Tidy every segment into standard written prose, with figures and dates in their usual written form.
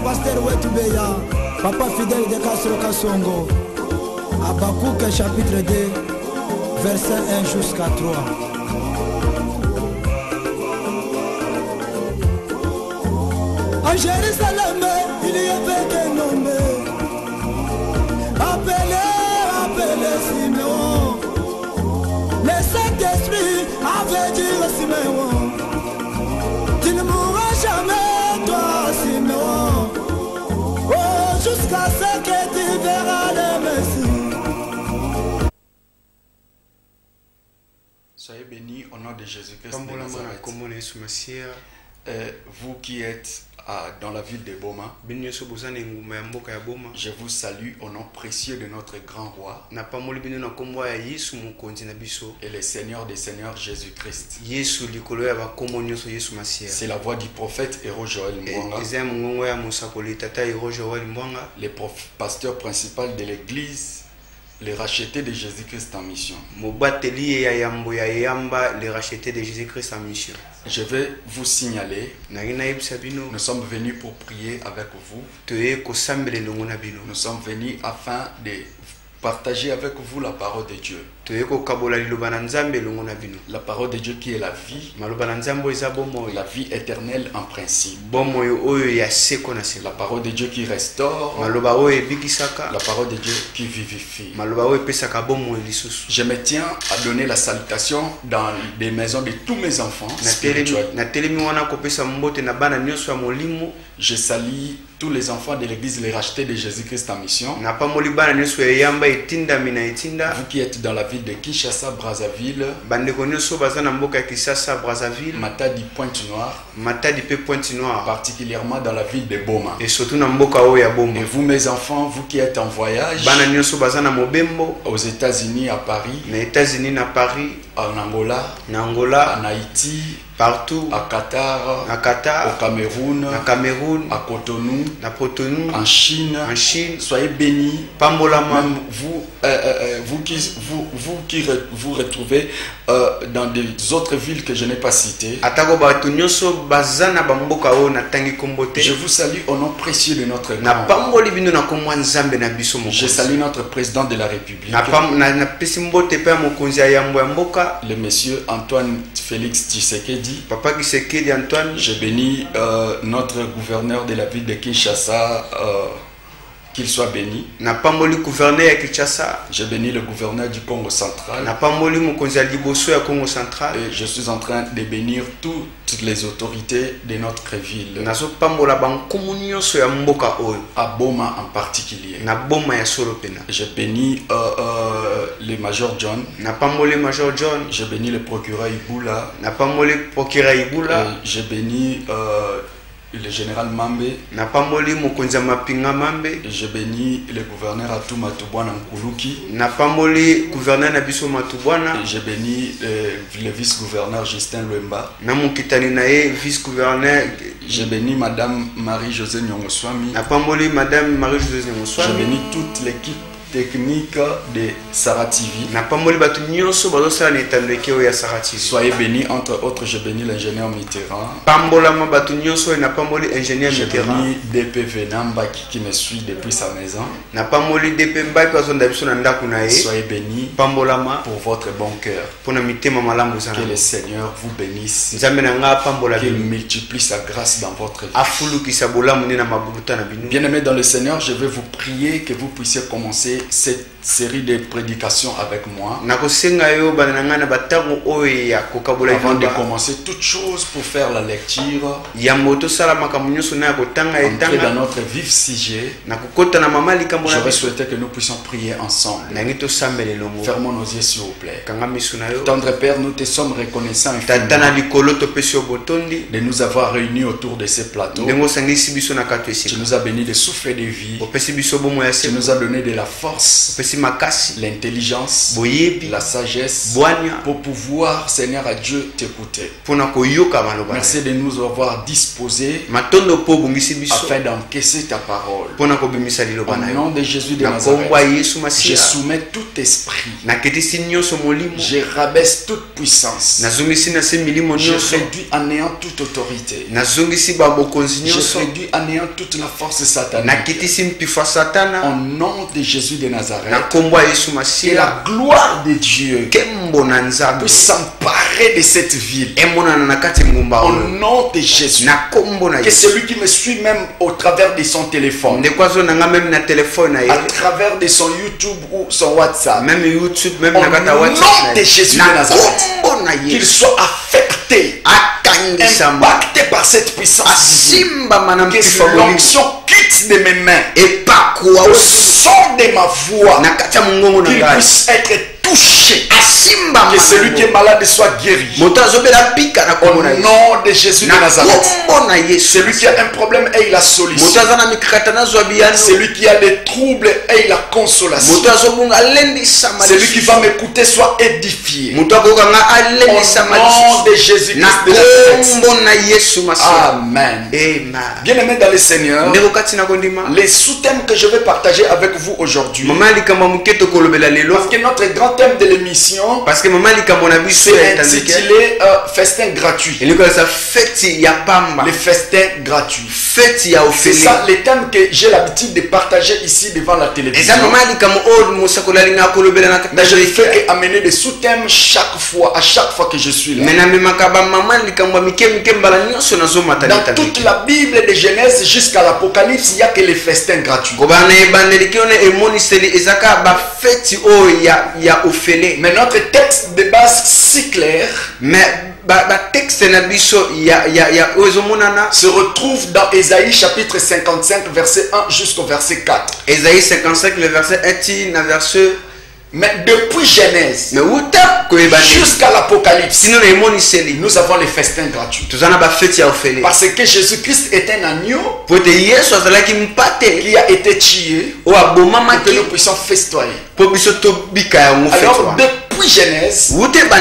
Pasteur Wetubeya, Papa fidèle de Kasro Kasongo, Habakkuk chapitre 2, verset 1 jusqu'à 3. En Jérusalem, il y avait des nommés, appelé Simeon. Le Saint-Esprit avait dit à Simeon, tu ne mourras jamais, toi Simeon, jusqu'à ce que tu verras le Messie. Soyez bénis au nom de Jésus-Christ de Nazareth. Vous qui êtes dans la ville de Boma, je vous salue au nom précieux de notre grand roi et le Seigneur des Seigneurs Jésus-Christ. C'est la voix du prophète Héros Joël Mbwanga, le pasteur principal de l'église, les rachetés de Jésus-Christ en mission. Je vais vous signaler, nous sommes venus pour prier avec vous. Nous sommes venus afin de partager avec vous la parole de Dieu. La parole de Dieu qui est la vie, la vie éternelle en principe. La parole de Dieu qui restaure, la parole de Dieu qui vivifie. Je me tiens à donner la salutation dans les maisons de tous mes enfants spirituels. Je salue tous les enfants de l'église Les Rachetés de Jésus-Christ en mission. Vous qui êtes dans la ville de Kinshasa, Brazzaville, Matadi, Pointe-Noire, particulièrement dans la ville de Boma. Et vous mes enfants, vous qui êtes en voyage, aux États-Unis, à Paris, en Angola, en Haïti, partout, à Qatar, au Cameroun, à Cotonou, en Chine, soyez bénis. Même vous qui vous retrouvez dans des autres villes que je n'ai pas citées, je vous salue au nom précieux de notre grand. Je salue notre président de la République, le monsieur Antoine Félix Tshisekedi. Je bénis notre gouverneur de la ville de Kinshasa, qu'il soit béni. Je bénis le gouverneur du Congo central. Et je suis en train de bénir toutes les autorités de notre ville. À Boma en particulier. Je bénis le Major John. Je bénis le procureur Iboula. Je bénis le général Mambe. Je bénis le gouverneur Atou Matubwana Nkuluki. Je bénis le vice-gouverneur Justin Lwemba. Je bénis Madame Marie-Josée Nyongoswami. Je bénis toute l'équipe technique de Sarah TV. Soyez bénis, entre autres, je bénis l'ingénieur Mitterrand. Je bénis DP Venamba qui me suit depuis sa maison. Soyez bénis pour votre bon cœur. Que le Seigneur vous bénisse. Qu'il multiplie sa grâce dans votre vie. Bien-aimés dans le Seigneur, je vais vous prier que vous puissiez commencer cette série de prédications avec moi. Avant de commencer toute chose pour faire la lecture, entrer dans notre vif sujet, j'aurais souhaité que nous puissions prier ensemble. Fermons nos yeux s'il vous plaît. Tendre Père, nous te sommes reconnaissants de nous avoir réunis autour de ce plateau. Tu nous as bénis de souffler de vie. Tu nous as donné de la force, l'intelligence, la sagesse pour pouvoir, Seigneur à Dieu, t'écouter. Merci de nous avoir disposés afin d'encaisser ta parole. Au nom de Jésus de Nazareth, je soumets tout esprit. Je rabaisse toute puissance. Je réduis à néant toute autorité. Je réduis à néant toute la force satanique. Au nom de Jésus de Nazareth, que la gloire de Dieu puisse s'emparer de cette ville. Au nom de Jésus, que celui qui me suit même au travers de son téléphone, à travers de son YouTube ou son WhatsApp, au nom de Jésus de Nazareth, qu'il soit affecté, impacté par cette puissance, que l'onction quitte de mes mains, au son de ma voix, qu'il puisse être touché, que celui qui est malade soit guéri. Au nom de Jésus de Nazareth, celui qui a un problème ait la solution, celui qui a des troubles ait la consolation, celui qui va m'écouter soit édifié. Au nom de Jésus-Christ de Nazareth. Amen. Bien-aimés dans le Seigneur, les sous-thèmes que je vais partager avec vous aujourd'hui, parce que notre grand thème de l'émission, c'est intitulé festin gratuit. Les festins gratuits. C'est ça le thème que j'ai l'habitude de partager ici devant la télévision. Mais je ne fais qu'amener des sous-thèmes à chaque fois que je suis là. Dans toute la Bible de Genèse jusqu'à l'Apocalypse, il n'y a que les festins gratuits. Mais notre texte de base si clair se retrouve dans Ésaïe chapitre 55 verset 1 jusqu'au verset 4. Ésaïe 55 le verset 1 verset. Mais depuis Genèse jusqu'à l'Apocalypse, nous avons les festins gratuits. Parce que Jésus-Christ est un agneau qui a été tué pour que nous puissions festoyer. Alors depuis Genèse,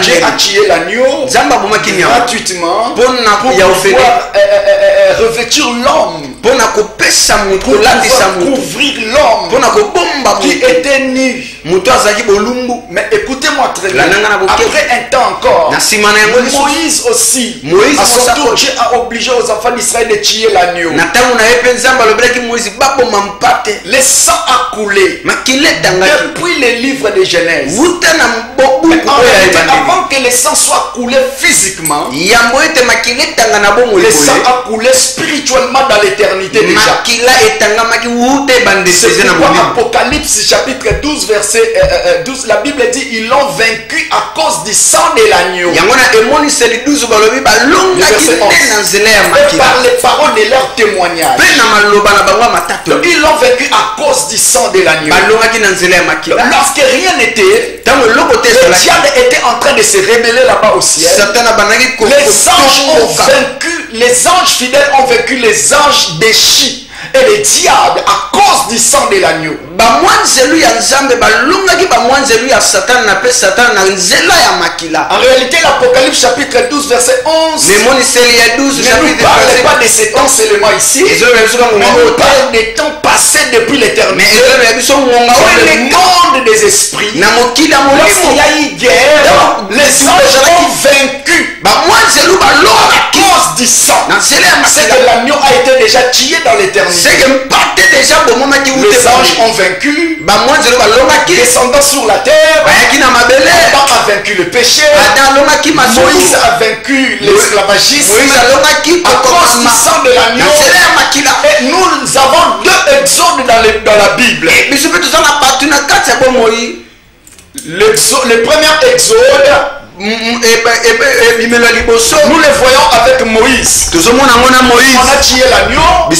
Dieu a tué l'agneau gratuitement pour pouvoir revêtir l'homme, pour couvrir l'homme qui était nu. Mais écoutez-moi très bien. Après un temps encore, Moïse aussi, à son tour, Dieu a obligé aux enfants d'Israël de tuer l'agneau. Le sang a coulé depuis les livres de Genèse. Mais en réalité, avant que le sang soit coulé physiquement, le sang a coulé spirituellement dans l'éternité déjà. C'est pourquoi Apocalypse chapitre 12 verset 12, la Bible dit ils l'ont vaincu à cause du sang de l'agneau. Et par les paroles de leur témoignage. Donc ils l'ont vaincu à cause du sang de l'agneau. Lorsque rien n'était, le diable était en train de se révéler là-bas au ciel. Les anges ont vaincu, les anges fidèles ont vaincu les anges déchus et les diables à cause du sang de l'agneau. En réalité, l'Apocalypse chapitre 12 verset 11 ne nous parle pas de ces temps seulement ici, mais nous parle des temps passés depuis l'éternité. Le monde des esprits, lorsqu'il y a eu guerre, les anges ont vaincu à cause du sang. C'est que l'agneau a été déjà tué dans l'éternité. Les anges ont vaincu, descendant sur la terre. Adam a vaincu le péché. Moïse a vaincu l'esclavagisme à cause du sang de l'agneau. Et nous avons deux exodes dans la Bible. Le premier exode, nous les voyons avec Moïse. On a tué l'agneau pour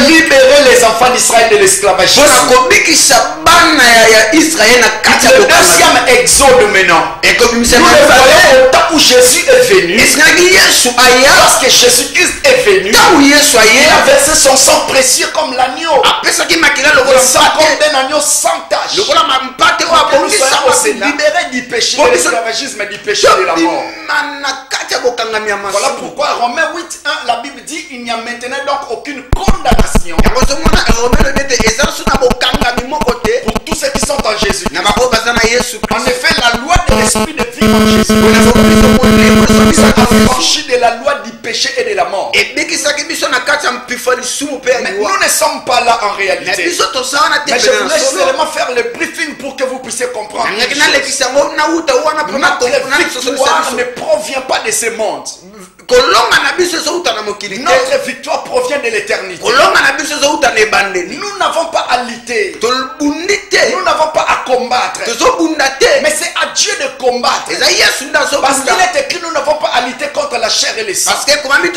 libérer les enfants d'Israël de l'esclavagisme. Le deuxième exode maintenant, nous le voyons au temps où Jésus est venu. Lorsque Jésus-Christ est venu, il a versé son sang précieux comme l'agneau. Le sang comme d'un agneau sans tache. Que nous soyons aussi libérés du péché de l'esclavagisme et du péché de la mort. Voilà pourquoi Romains 8:1, la Bible dit il n'y a maintenant donc aucune condamnation pour tous ceux qui sont en Jésus. En effet, la loi de l'esprit de vie en Jésus nous a affranchis de la loi du péché et de la mort. Mais nous ne sommes pas là en réalité. Mais je voulais seulement faire le briefing pour que vous puissiez comprendre. Notre victoire ne provient pas de ce monde. Notre victoire provient de l'éternité. Nous n'avons pas à lutter. Nous n'avons pas à combattre. Mais c'est à Dieu de combattre. Parce qu'il est écrit, nous n'avons pas à lutter contre la chair et le sang. L'homme n'est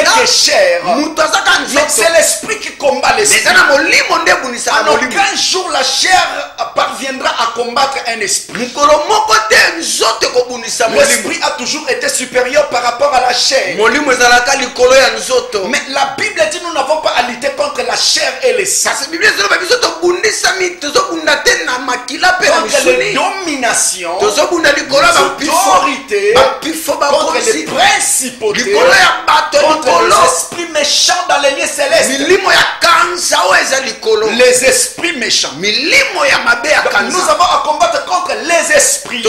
que chair. Mais c'est l'esprit qui combat l'esprit. En aucun jour la chair parviendra à combattre un esprit. L'esprit a toujours été supérieur par rapport à la chair. Mais la Bible dit nous n'avons pas à lutter contre la chair et le sang. Contre les dominations, les autorités, contre les principautés, contre les esprits méchants dans les lieux célestes. Les esprits méchants. Donc, nous avons à combattre contre les esprits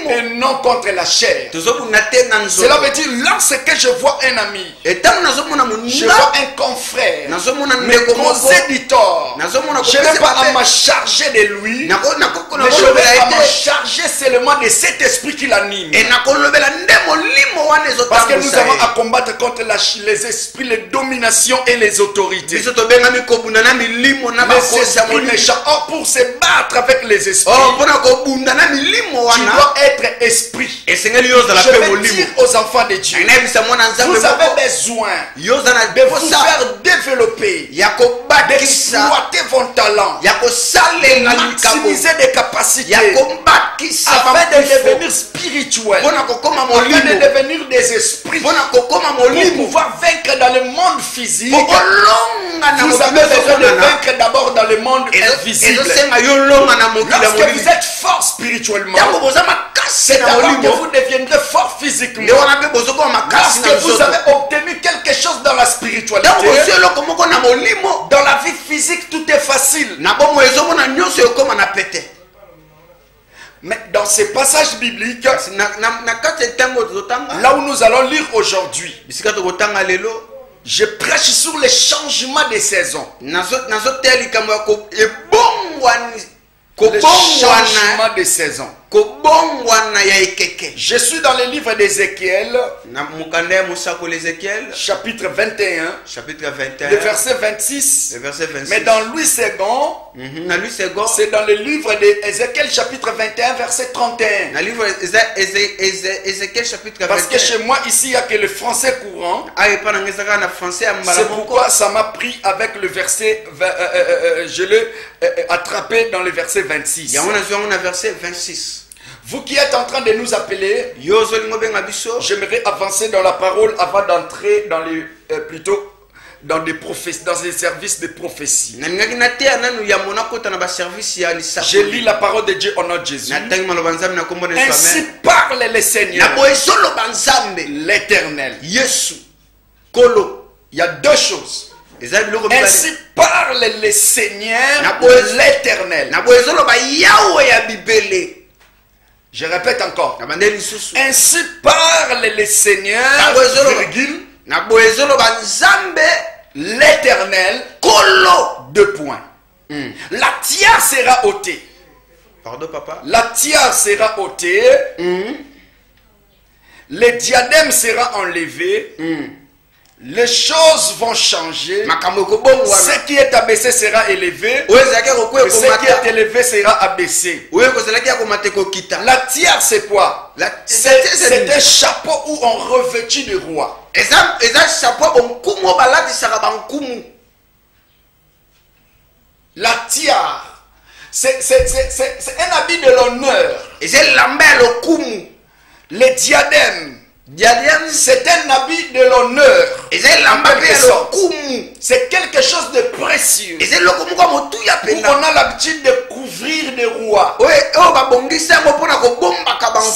et non contre la chair. Cela veut dire lorsque je vois un ami, je vois un confrère me causer du tort, je n'ai pas à me charger de lui, mais je vais à me charger seulement de cet esprit qui l'anime. Parce que nous avons à combattre contre les esprits, les dominations et les autorités. Les esprits méchants. Or, pour se battre avec les esprits, tu dois être esprit. Je vais dire aux enfants de Dieu, vous avez besoin de vous faire développer, d'exploiter vos talents, de maximiser des capacités afin de devenir spirituel, afin de devenir des esprits, pour pouvoir vaincre dans le monde physique. Vous avez besoin de vaincre d'abord dans le monde invisible. Lorsque vous êtes fort spirituellement, c'est d'abord que vous deviendrez fort physiquement. Lorsque vous avez obtenu quelque chose dans la spiritualité, dans la vie physique tout est facile. Mais dans ces passages bibliques, là où nous allons lire aujourd'hui, je prêche sur les changements des saisons. Le changement des saisons. Je suis dans le livre d'Ézéchiel, chapitre 21, le verset 26. Mais dans Louis II, c'est dans le livre d'Ézéchiel, chapitre 21, verset 31. Parce que chez moi, ici, il n'y a que le français courant. C'est pourquoi ça m'a pris avec le verset, je l'ai attrapé dans le verset 26. Vous qui êtes en train de nous appeler, j'aimerais avancer dans la parole avant d'entrer dans les dans des services de prophétie. Je lis la parole de Dieu au nom de Jésus. Ainsi parle le Seigneur, l'Éternel. Il y a deux choses. Ainsi parle le Seigneur, l'Éternel. Je répète encore. Ainsi parle le Seigneur, l'Éternel, deux points. La tiare sera ôtée. Pardon, papa. La tiare sera ôtée. Le diadème sera enlevé. Les choses vont changer. Ce qui est abaissé sera élevé. Et ce qui est élevé sera abaissé. La tiare, c'est quoi? C'est un chapeau où on revêtit de roi. La tiare, c'est un habit de l'honneur. Le diadème, c'est un habit de l'honneur. C'est quelque chose de précieux. Où on a l'habitude de couvrir des rois.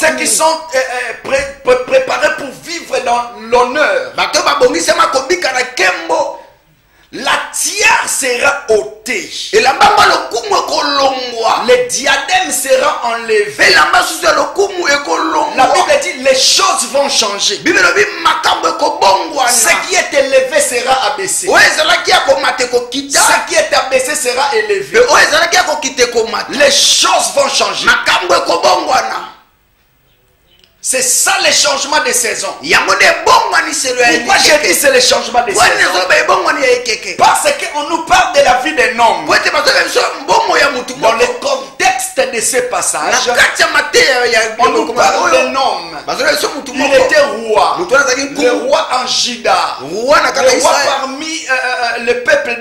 Ceux qui sont préparés pour vivre dans l'honneur. La tiare sera ôtée. Le diadème sera enlevé. La Bible dit les choses vont changer. Ce qui est élevé sera abaissé. Ce qui est abaissé sera élevé. Les choses vont changer. C'est ça le changement de saison. Pourquoi j'ai dit c'est le changement de saison? Parce qu'on nous parle de la vie d'un homme. Dans le contexte de ce passage, on nous parle d'un homme. Il était roi. Le roi en Juda. Le roi parmi le peuple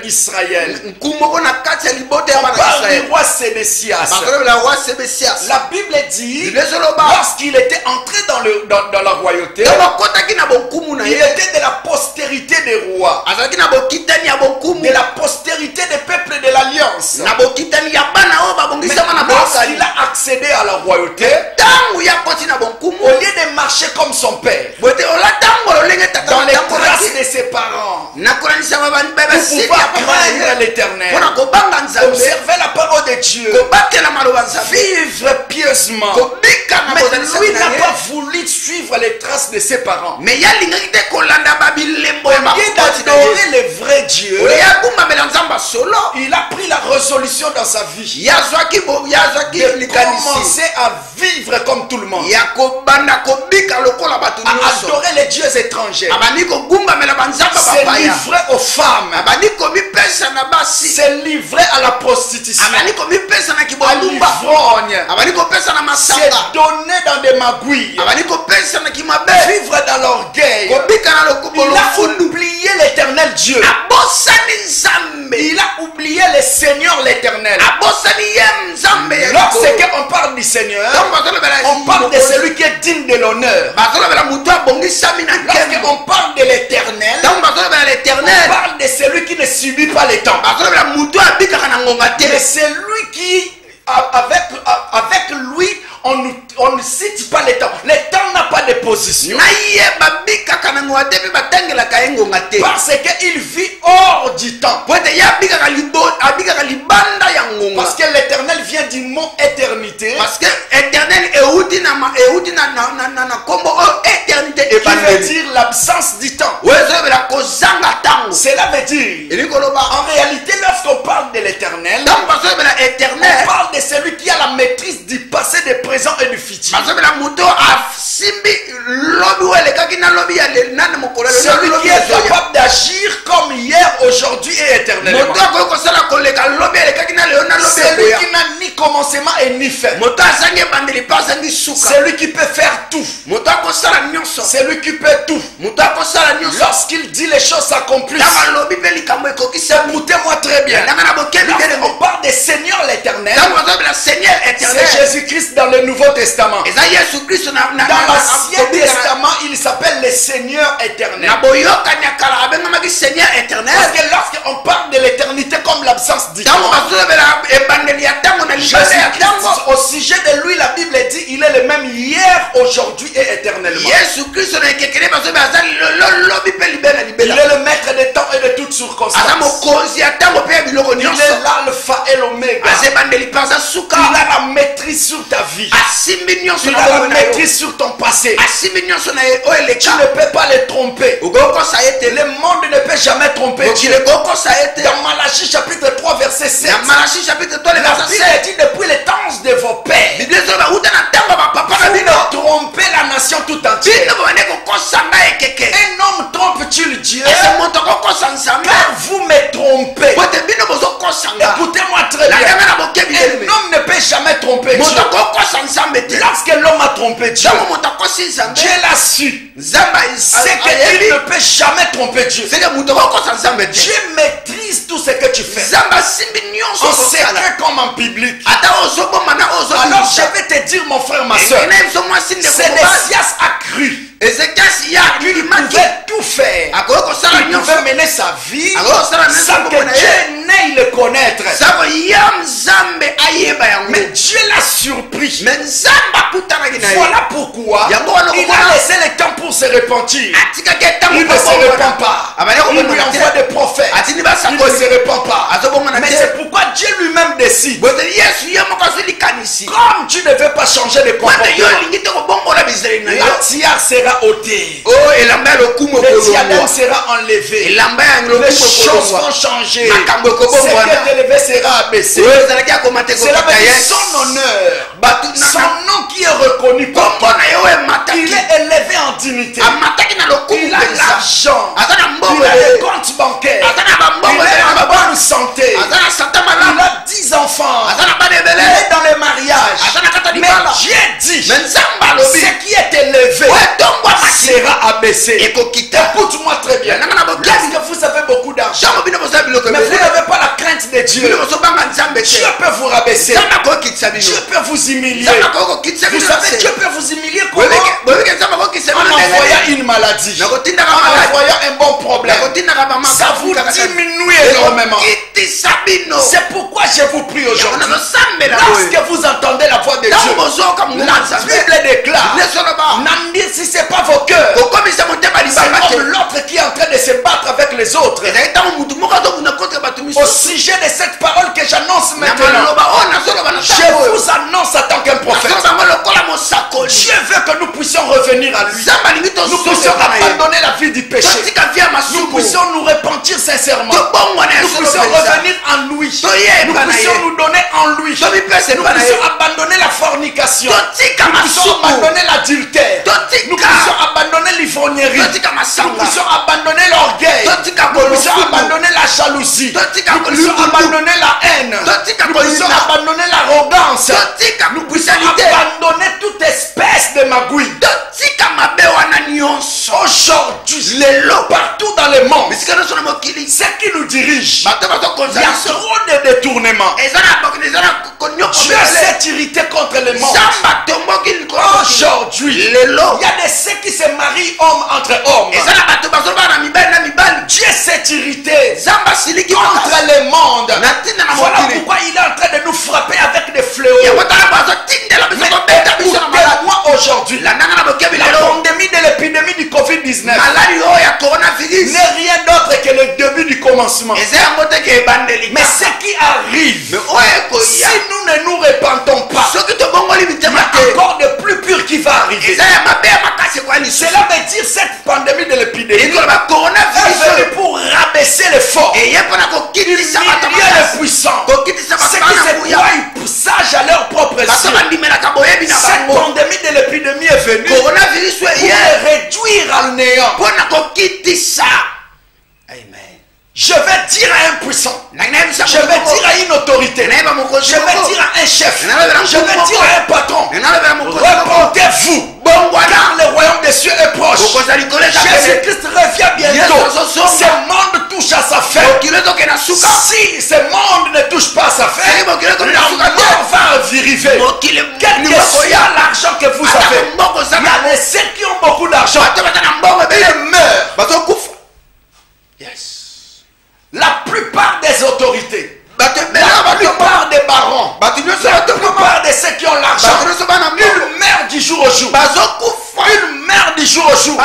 d'Israël. On parle du roi Sédécias. La Bible dit, lorsqu'il était entré dans la royauté, il était de la postérité des rois, de la postérité des peuples de l'Alliance. Lorsqu'il a accédé à la royauté, au lieu de marcher comme son père, dans les traces de ses parents, pour pouvoir craindre l'Éternel, observer la parole de Dieu, vivre pieusement. Mais lui n'a pas voulu suivre les traces de ses parents. Au lieu d'adorer le vrai Dieu, il a pris la résolution dans sa vie de commencer à vivre comme tout le monde, à adorer les dieux étrangers, se livrer aux femmes, se livrer à la prostitution, à l'ivrogne, se donner dans des magouilles, vivre dans l'orgueil. Il a oublié l'éternel Dieu. Il a oublié le Seigneur l'éternel. Lorsqu'on parle du Seigneur, on parle de celui qui est digne de l'honneur. Lorsqu'on parle de l'éternel, on parle de celui qui ne subit pas les temps. Mais celui qui, avec lui, on ne cite pas les temps. Les temps n'a pas de position. Parce qu'il vit hors du temps. Parce que l'éternel vient du mot éternité. Parce que éternel qui veut dire l'absence du temps. Cela veut dire, en réalité, lorsqu'on parle de l'éternel, on parle de celui qui a la maîtrise du passé, du présent et du futur. Celui qui est capable d'agir comme hier, aujourd'hui et éternellement. Celui qui n'a ni commencement et ni fin. Celui qui peut faire tout. Celui qui peut tout. Lorsqu'il dit les choses s'accomplissent. Écoutez-moi très bien. On parle de Seigneur l'éternel. C'est Jésus-Christ dans le Nouveau Testament. Dans l'Ancien Testament, il s'appelle le Seigneur éternel. Parce que lorsqu'on parle de l'éternité comme l'absence du temps, Jésus-Christ, au sujet de lui, la Bible dit il est le même hier, aujourd'hui et éternellement. Il est le maître des temps et de toutes circonstances. Il est l'alpha et l'oméga. Il a la maîtrise sur ta vie. Il a la maîtrise sur ton passé. Tu ne peux pas les tromper. Le monde ne peut jamais tromper Dieu. Dans Malachie chapitre 3 verset 7. La Bible dit depuis les temps de vos pères. Vous trompez la nation tout entière. Un homme trompe-t-il Dieu? Car vous me trompez. Écoutez-moi très bien. Un homme ne peut jamais tromper Dieu. Lorsque l'homme a trompé Dieu, Dieu l'a su. C'est qu'il ne peut jamais tromper Dieu. Dieu maîtrise tout ce que tu fais. En secret comme en public. Alors je vais te dire mon frère, ma soeur, c'est Sédécias a cru. Il pouvait tout faire. Il pouvait mener sa vie sans que Dieu n'aille le connaître. Mais Dieu l'a surpris. Voilà pourquoi il a laissé le temps pour se repentir. Il ne se repent pas. Il lui envoie des prophètes. Il ne se repent pas. Mais c'est pourquoi Dieu lui-même décide. Comme tu ne veux pas changer de comportement, la tiare sera ôtée. Le diadème sera enlevé. Les choses vont changer. Ce qui est élevé sera abaissé. Cela veut dire son honneur, son nom qui est reconnu comme il est élevé en dignité. Il a l'argent. Il a des comptes bancaires. Il est en bonne santé. Il a 10 enfants. Il est dans les mariages. Mais Dieu dit ce qui est élevé sera abaissé. Écoute-moi très bien. Est-ce que vous avez beaucoup d'argent, mais vous n'avez pas la crainte de Dieu? Dieu peut vous rabaisser. Dieu peut vous humilier. Vous savez, Dieu peut vous humilier comment? En envoyant une maladie, en envoyant un bon problème. Ça vous diminue énormément. C'est pourquoi je vous prie aujourd'hui. Lorsque vous entendez la voix de Dieu, la Bible déclare, si ce n'est pas vos cœurs, c'est comme l'autre qui est en train de se battre avec les autres. Au sujet de cette parole que j'annonce maintenant, je vous annonce en tant qu'un prophète. Dieu veut que nous puissions revenir à lui. Nous puissions abandonner la vie du péché. Nous puissions nous repentir sincèrement. Nous puissions revenir en lui. Nous puissions nous donner en lui. Nous puissions abandonner la fornication. Nous puissions abandonner l'adultère. Nous puissions abandonner l'ivrognerie. Nous puissions abandonner l'orgueil. Nous puissions abandonner la jalousie. Nous puissions abandonner la haine. Nous puissions abandonner l'arrogance. Nous puissions abandonner toute espèce de magouille. Aujourd'hui, partout dans le monde, ce qui nous dirige, il y a trop de détournements. Dieu s'est irrité contre le monde. Aujourd'hui, il y a de ceux qui se marient homme entre hommes. Dieu s'est irrité contre le monde. Voilà pourquoi il est en train de nous frapper avec des fléaux. Mais écoutez-moi aujourd'hui, la pandémie de l'épidémie du Covid-19 n'est rien d'autre que le début du commencement. Mais ce qui arrive, si nous ne nous repentons pas, il y a encore de plus pur qui va arriver. Cela veut dire cette pandémie de l'épidémie est venue pour rabaisser les forts, humilier les puissants, ceux qui se croient sages à leur propre yeux. Cette pandémie de l'épidémie est venue pour les réduire à néant. Amen. Je vais dire à un puissant, je vais dire à une autorité, je vais dire à un chef, je vais dire à un patron, repentez-vous, car le royaume des cieux est proche. Jésus-Christ revient bientôt. Ce monde touche à sa fin. Si ce monde ne touche pas à sa fin, la mort va arriver. Quel que soit l'argent que vous avez, il y a des ceux qui ont beaucoup d'argent, ils meurent. Yes. La plupart des autorités, la plupart des barons, la plupart de ceux qui ont l'argent, ils meurent jour. Une meurt du jour au jour.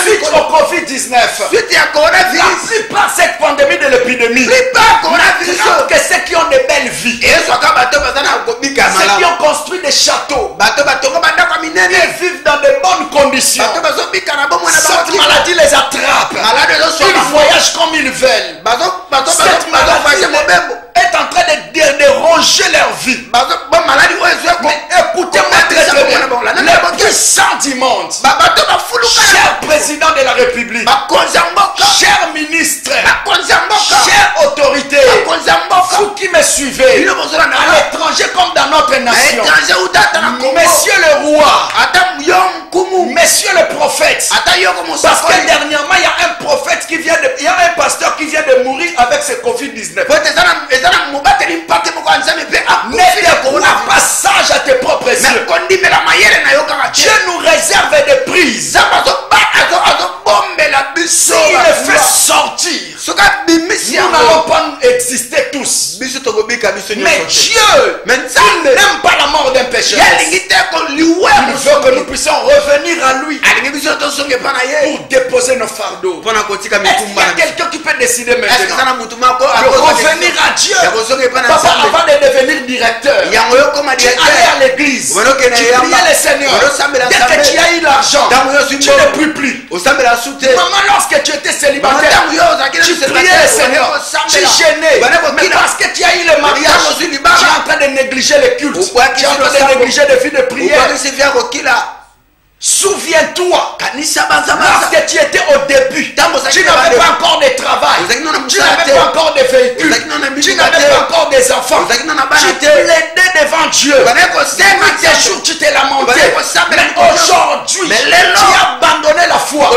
Suite au Covid-19. La plupart de cette pandémie de l'épidémie. Que ceux qui ont de belles vies. Ceux qui ont construit des châteaux. Ils vivent dans de bonnes conditions. Cette maladie les attrape. Ils voyagent comme ils veulent. Cette maladie est en train de ronger leur vie. Mais écoutez-moi très très bien. Les puissants du monde, cher président de la République, cher ministre, chère autorité, vous qui me suivez, à l'étranger comme dans notre nation, messieurs le roi, messieurs le prophète, parce que dernièrement il y a un prophète qui vient il y a un pasteur qui vient de mourir avec ce Covid-19. Ne découvre pas sage à tes propres yeux. Dieu nous réserve des prises. S'il les fait sortir, nous n'allons pas exister tous. Mais Dieu n'aime pas la mort d'un pécheur. Il veut que nous puissions revenir à lui pour déposer nos fardeaux. Est-ce qu'il y a quelqu'un qui peut décider maintenant de revenir à Dieu? Papa, avant de devenir directeur, tu allais à l'église, tu priais le Seigneur. Dès que tu as eu l'argent, tu ne pries plus. Maman, lorsque tu étais célibataire, tu priais le Seigneur, tu gênais. Mais parce que tu as eu le mariage, tu es en train de négliger le culte, tu es en train de négliger les vies de prière. Souviens-toi, lorsque tu étais au début, tu n'avais pas encore de travail, tu n'avais pas encore de véhicules, tu n'avais pas encore des enfants, tu plaidais devant Dieu. Des jours tu t'es lamenté, mais aujourd'hui tu as abandonné la foi.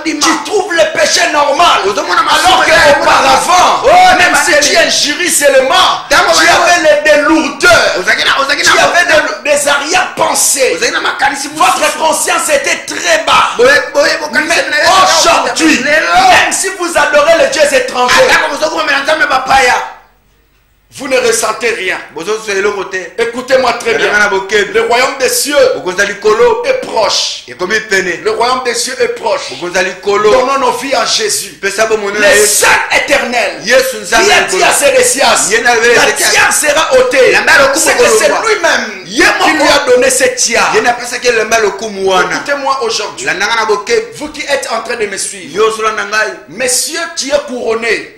Tu trouves le péché normal, alors qu'auparavant, même si tu injuries seulement, tu avais des lourdeurs, tu avais des arrière-pensées. Votre conscience était très bas. Mais aujourd'hui, même si vous adorez les dieux étrangers, vous ne ressentez rien. Écoutez-moi très bien. Le royaume des cieux est proche. Le royaume des cieux est proche. Donnons nos vies à Jésus. Le Saint éternel. Il a dit à Sédécias, la tiare sera ôtée. C'est que c'est lui-même qui lui a donné cette tiare. Écoutez-moi aujourd'hui. Vous qui êtes en train de me suivre. Messieurs, tu es couronné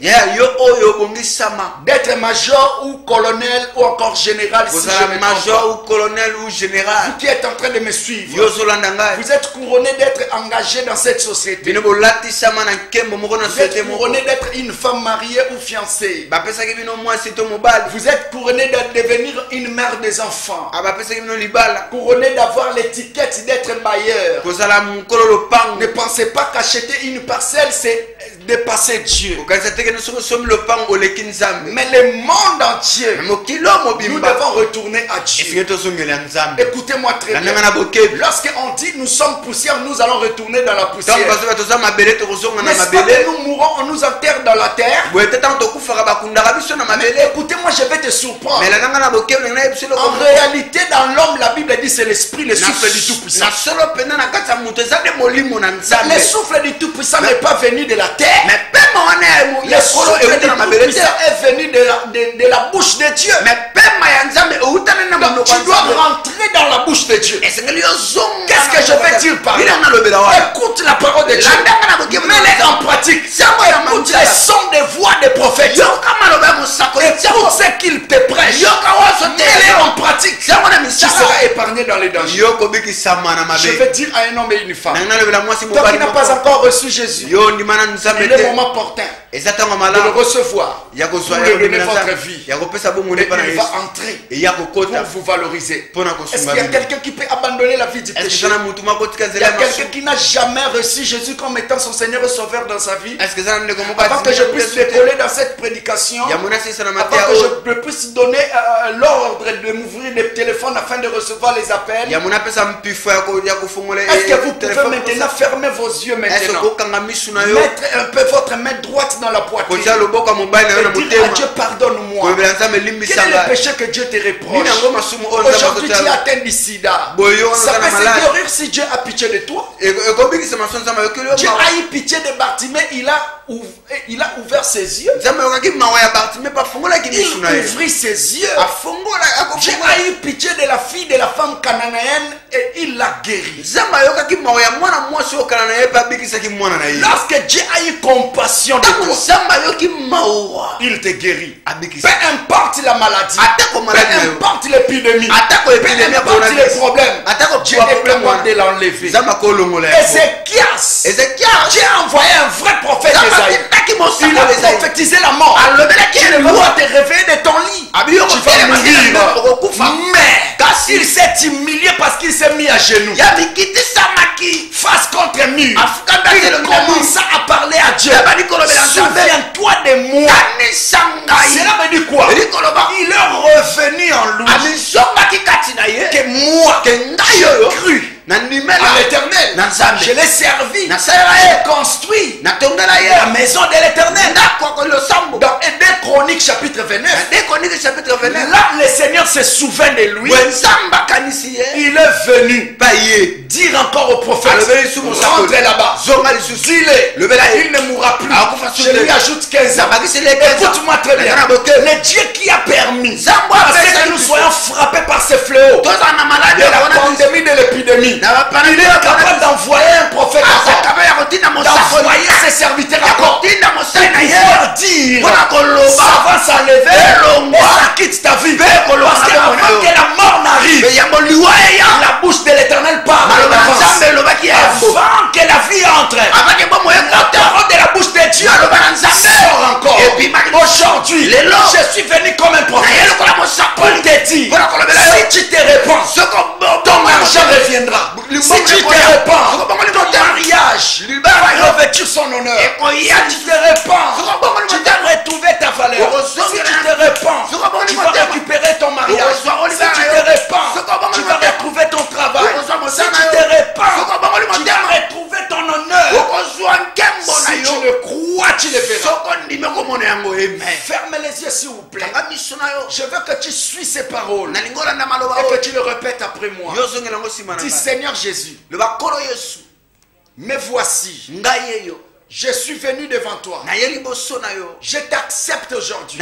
d'être major ou colonel ou encore général, si je me major ou colonel ou général. Vous qui êtes en train de me suivre, vous êtes couronné d'être engagé dans cette société. Vous êtes couronné d'être une femme mariée ou fiancée. Vous êtes couronné de devenir une mère des enfants. Couronné d'avoir l'étiquette d'être bailleur. Ne pensez pas qu'acheter une parcelle c'est dépasser Dieu. Mais le monde entier, nous devons retourner à Dieu. Écoutez-moi très bien. Lorsqu'on dit nous sommes poussière, nous allons retourner dans la poussière. N'est-ce pas que nous mourons, on nous enterre dans la terre? Mais écoutez-moi, je vais te surprendre. En réalité, dans l'homme, la Bible dit c'est l'esprit, le souffle du Tout-Puissant. Le souffle du Tout-Puissant n'est pas venu de la terre. Le souffle du Tout-Puissant est venu de la bouche de Dieu. Donc, tu dois rentrer dans la bouche de Dieu. Qu'est-ce que je vais dire par là? Écoute la parole de Dieu. Mets-les en pratique. Écoute les sons des voix des prophètes. Écoute ce qu'ils te prêchent. Mets-les en pratique. Tu seras épargné dans les dangers. Je vais dire à un homme et une femme, toi qui n'as pas encore reçu Jésus, il est le moment opportun de le recevoir pour lui donner votre vie. Et il va entrer pour vous valoriser. Est-ce qu'il y a quelqu'un qui peut abandonner la vie du péché? Il y a quelqu'un qui n'a jamais reçu Jésus comme étant son Seigneur et Sauveur dans sa vie? Avant que je puisse décoller dans cette prédication, avant que je puisse donner l'ordre de m'ouvrir les téléphones afin de recevoir les les appels? Est-ce que vous pouvez maintenant fermer vos yeux maintenant? Mettre un peu votre main droite dans la poitrine. Et dire à Dieu, pardonne-moi. Quel est le péché que Dieu te reproche? Aujourd'hui, tu es atteint du sida. Ça peut se guérir si Dieu a pitié de toi. Dieu a eu pitié de Bartimée, il a ouvert ses yeux. Il ouvrit ses yeux. Dieu a eu pitié de la fille de la femme cananéenne et il l'a guérie. Lorsque Dieu a eu compassion de toi, il te guérit. Peu importe la maladie, peu importe l'épidémie, peu importe les problèmes, Dieu est capable de l'enlever. Ézéchias, Dieu a envoyé un vrai prophète Esaïe. Il a prophétisé la mort. Tu ne peux pas te réveiller de ton lit. Tu vas mourir. Mais il s'est humilié parce qu'il s'est mis à genoux. Face contre mur. Il commença à parler à Dieu. Souviens-toi de moi. Cela veut dire quoi? Il est revenu en lui. Que moi, j'ai cru à l'éternel, je l'ai servi, j'ai construit la maison de l'éternel. Dans 2 Chroniques chapitre 29, là le Seigneur se souvient de lui. Il est venu dire encore au prophète, rentre là-bas, il ne mourra plus. Je lui ajoute 15 ans. Écoute-moi très bien, le Dieu qui a permis que nous soyons frappés par ce fléau de la pandémie, de l'épidémie, il est capable d'envoyer un prophète d'envoyer ses serviteurs encore pour pouvoir dire ça va s'enlever et ça quitte ta vie. Parce qu'avant que la mort n'arrive, la bouche de l'éternel parle avant que la vie entre. La parole de la bouche de Dieu sort encore. Aujourd'hui, je suis venu comme un prophète pour te dire, si tu te répands, ton argent reviendra. Si tu te répands, ton mariage va revêtir son honneur. Si tu te répands, tu vas retrouver ta valeur. Si tu te répands, tu vas récupérer ton mariage. Si tu te répands, tu vas retrouver ton travail. Si tu te répands, tu vas retrouver ton honneur. Si tu le crois, tu le verras. Ferme les yeux s'il vous plaît. Je veux que tu suis ces paroles et que tu le répètes après moi. Dis Seigneur Jésus, me voici. Je suis venu devant toi. Je t'accepte aujourd'hui.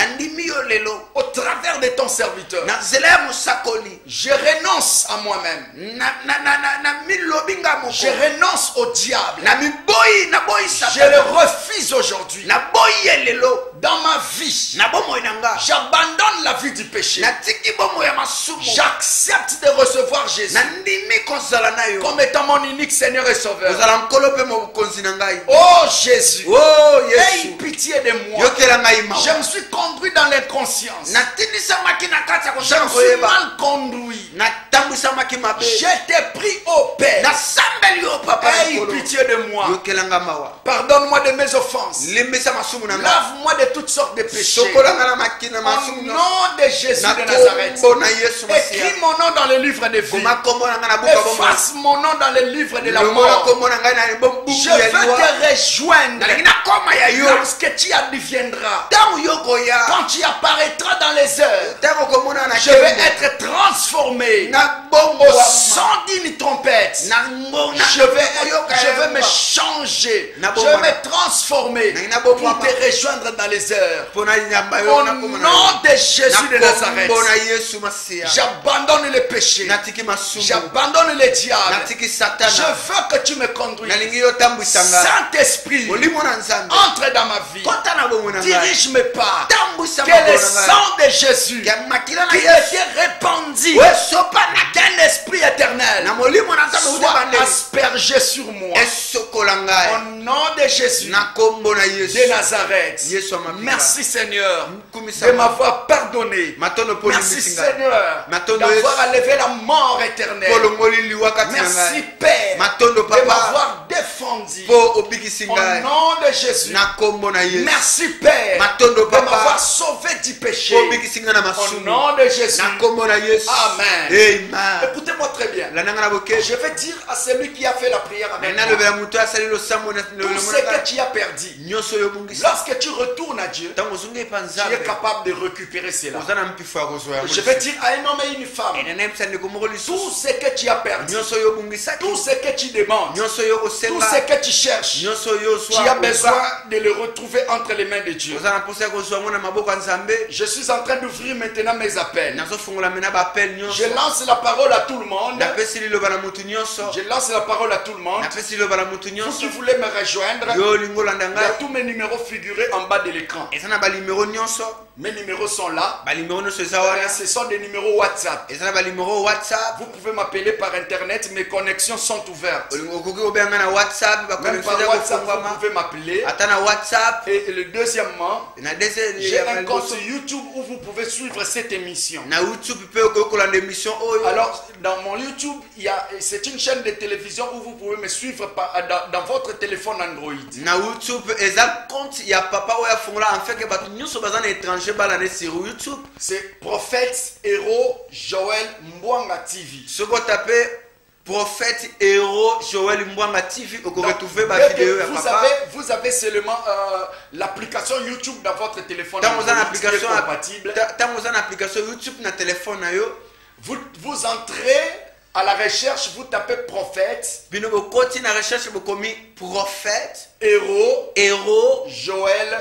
Au travers de ton serviteur. Je renonce à moi-même. Je renonce au diable. Je le refuse aujourd'hui. Dans ma vie, j'abandonne la vie du péché. J'accepte de recevoir Jésus comme étant mon unique Seigneur et Sauveur. Oh Jésus, aie pitié de moi. Je me suis conduit dans l'inconscience. Je me suis mal conduit. Je t'ai pris au Père. Aie pitié de moi. Pardonne-moi de mes offenses. Lave-moi de toutes sortes de péchés. Au nom de Jésus de Nazareth. Écris mon nom dans le livre de vie. Efface mon nom dans le livre de la mort. Je veux te rejoindre lorsque tu adviendras. Quand tu apparaîtras dans les heures, je vais être transformé au son d'une trompette. Je vais me changer. Je vais me transformer pour te rejoindre dans les heures. Au nom de Jésus de Nazareth, j'abandonne le péché. J'abandonne le diable. Je veux que tu me conduises. Saint-Esprit, entre dans ma vie. Dirige mes pas. Que le sang de Jésus qui était répandu d'un esprit éternel soit aspergé sur moi. Au nom de Jésus de Nazareth. Merci Seigneur de m'avoir pardonné. Merci Seigneur d'avoir enlevé la mort éternelle. Merci Père de m'avoir défendu. Au nom de Jésus. Merci Père de m'avoir sauvé du péché. Au nom de Jésus. Amen. Écoutez-moi très bien. Je vais dire à celui qui a fait la prière avec moi, tout ce que tu as perdu, lorsque tu retournes à Dieu, tu es capable de récupérer cela. Je vais dire à un homme et une femme, tout ce que tu as perdu, tout ce que tu demandes, tout ce que tu cherches, tu as besoin de le retrouver entre les mains de Dieu. Je suis en train d'ouvrir maintenant mes appels. Je lance la parole à tout le monde. Je lance la parole à tout le monde. Vous qui voulez me rejoindre, il y a tous mes numéros figurés en bas de l'écran. Mes numéros sont là. Ce sont des numéros WhatsApp. Vous pouvez m'appeler par internet. Mes connexions sont ouvertes. Même par WhatsApp, vous pouvez m'appeler. Et le deuxièmement, j'ai un compte YouTube où vous pouvez suivre cette émission. Alors, dans mon YouTube, c'est une chaîne de télévision où vous pouvez me suivre dans votre téléphone Android. C'est Prophète Héros Joël Mbwanga TV. Ce qu'on t'appelle Prophète Héros Joël Mbwanga TV, vous avez seulement l'application YouTube dans votre téléphone. Vous entrez à la recherche, vous tapez prophète. Prophète Héros Joël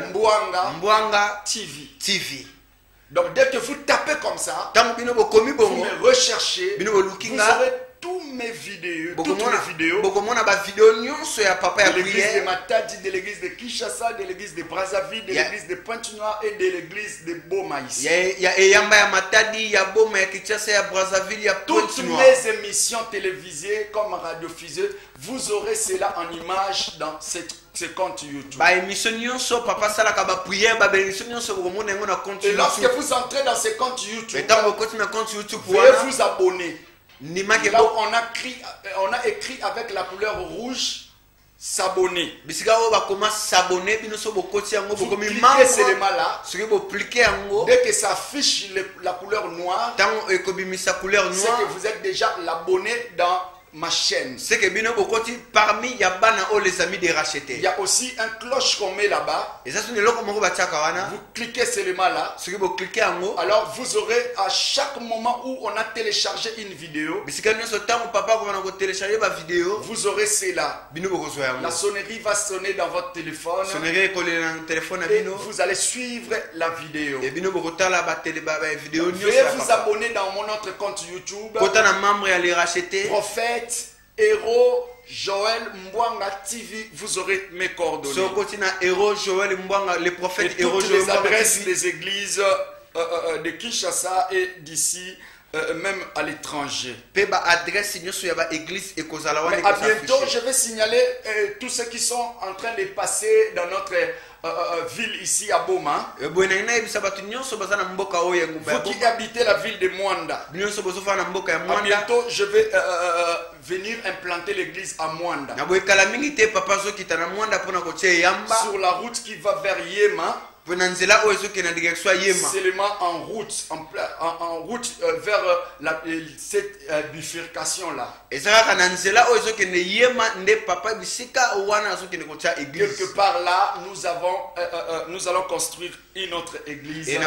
Mbwanga TV. Donc dès que vous tapez comme ça, vous me recherchez, vous aurez tous mes vidéos, toutes mes vidéos de l'église de Matadi, de l'église de Kinshasa, de l'église de Brazzaville, de l'église de Pointe-Noire et de l'église de Boma ici. Toutes mes émissions télévisées comme radiofusées, vous aurez cela en image dans ce compte YouTube. Et lorsque vous entrez dans ce compte YouTube, veuillez vous abonner. Là où on a écrit avec la couleur rouge s'abonner. Vous cliquez seulement là. Dès que ça affiche la couleur noire, c'est que vous êtes déjà l'abonné dans ma chaîne. C'est que parmi les amis de racheter. Il y a aussi un cloche qu'on met là-bas. Vous cliquez seulement là. Alors vous aurez à chaque moment où on a téléchargé une vidéo, vous aurez cela. La sonnerie va sonner dans votre téléphone. Et vous allez suivre la vidéo. Veuillez vous abonner dans mon autre compte YouTube. Prophète Héros Joël Mbwanga TV, vous aurez mes coordonnées. Le prophète Héros Joël Mbwanga, les adresses des églises de Kinshasa et d'ici, même à l'étranger. Mais à bientôt, je vais signaler tous ceux qui sont en train de passer dans notre ville ici à Boma. Vous qui habitez la ville de Mwanda. À bientôt, je vais venir implanter l'église à Mwanda. Sur la route qui va vers Yema. Seulement en route vers cette bifurcation là. Quelque part là, nous allons construire une autre église. Et nous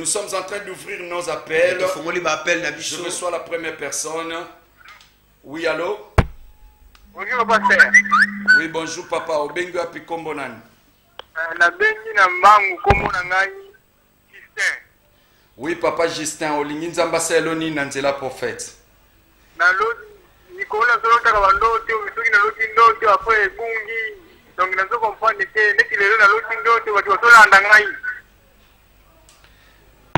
sommes en train d'ouvrir nos appels. Je reçois la première personne. Oui, allô? Bonjour, pasteur. Oui, bonjour, papa. Obengo api kombo nani? Na bengi na mbangu kombo na ngai Justin. Oui, papa Justin. Olingi nzamba seloni na nzela prophète. Na lo Nicolas solota ka bandoto, bituki na loti ndoto après bungi. Donc na zo comprendre que neki lelo na loti ndoto batu basolanda ngai.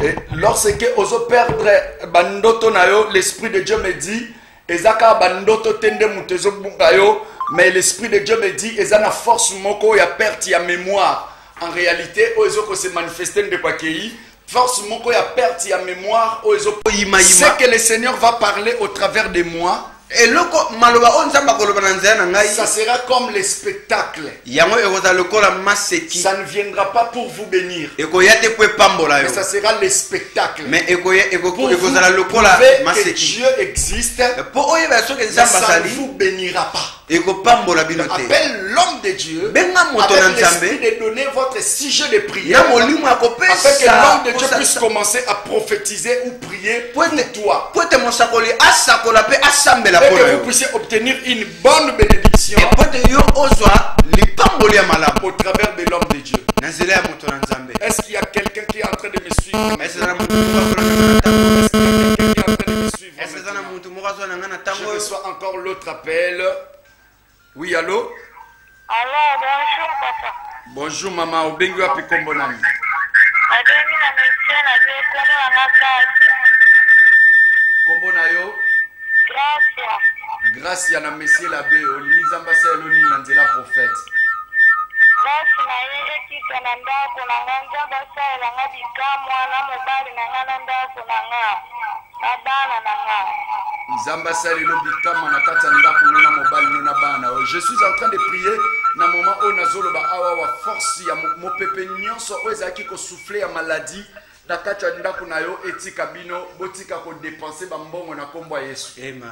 Et lorsque ozo perdre bandoto na yo, l'esprit de Dieu me dit ezaka bandoto tende mutezo bungayo, mais l'esprit de Dieu me dit ezana force moko ya perte ya mémoire. En réalité, ozo se manifester de pakei, force moko ya perte ya mémoire ozo c'est que le Seigneur va parler au travers de moi. Et ça sera comme les spectacles. Ça ne viendra pas pour vous bénir. Mais ça sera les spectacles. Pour vous prouver que Dieu existe, mais ça ne vous bénira pas. Appelle l'homme de Dieu avec l'esprit de donner votre sujet de prière, afin que l'homme de Dieu puisse commencer à prophétiser ou prier pour toi. Et que vous puissiez obtenir une bonne bénédiction au travers de l'homme de Dieu. Est-ce qu'il y a quelqu'un qui est en train de me suivre? Je reçois encore l'autre appel. Oui, allô? Allô, bonjour papa. Bonjour maman, obengi wapi kombo nani? Ademi na monsieur na Gracia na Gracia. Kombo na yo? Gracia. Gracia na monsieur l'abbé, olini zambasa eloni na nzela prophète. Gracia na ye ekisa na ndako na nganja basa la ngabika mwana mobali na ngana ndako na nga. Abana na nga. Nzamba salelo bikama na kata ndako nuna mobali nuna bana. Je suis en train de prier na moment où nazoloba awa wa force ya mopepe nyonso ezaki ko souffler ya maladie na kata ndako na yo etika bino botika ko dépenser ba mbongo na kombo ya Yesu. Amen.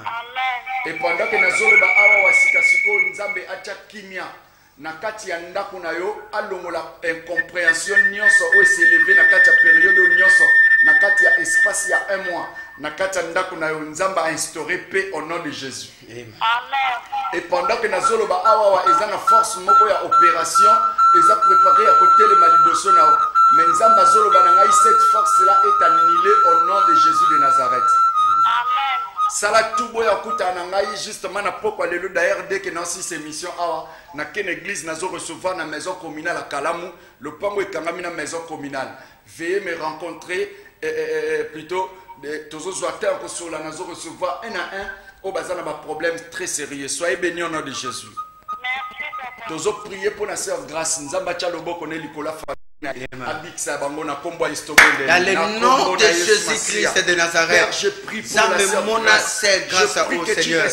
Et pendant que nazoloba awa wa sikasiko nzambe acha kimia na kati ya ndako na yo alongola incompréhension nyonso o s'élever na kati ya période nyonso na kati ya espace ya 1 mois na kati ya ndako na yo nzamba a instauré paix au nom de Jésus. Amen. Et pendant que nazoloba awa eza na force moko ya opération eza préparé à côté le maliboso na yo mais nzamba zoloba na ngai cette force là est annulée au nom de Jésus de Nazareth. Amen. Sala tubo ya kuta na ngai justement na poko lelo d'ailleurs dès que dans cette émission awa na ken église nazo recevoir na maison communale à Kalamu le pango ekangami na maison communale. Veuillez me rencontrer plutôt toujours soir sur la nazo recevoir un à un au bazana ba problème très sérieux. Soyez bénis au nom de Jésus. Merci papa. Toujours prier pour la sœur Grâce nzamba cha loboko ne likola fa. Dans le nom de Jésus-Christ de Nazareth, je prie pour la sœur grâce au Seigneur.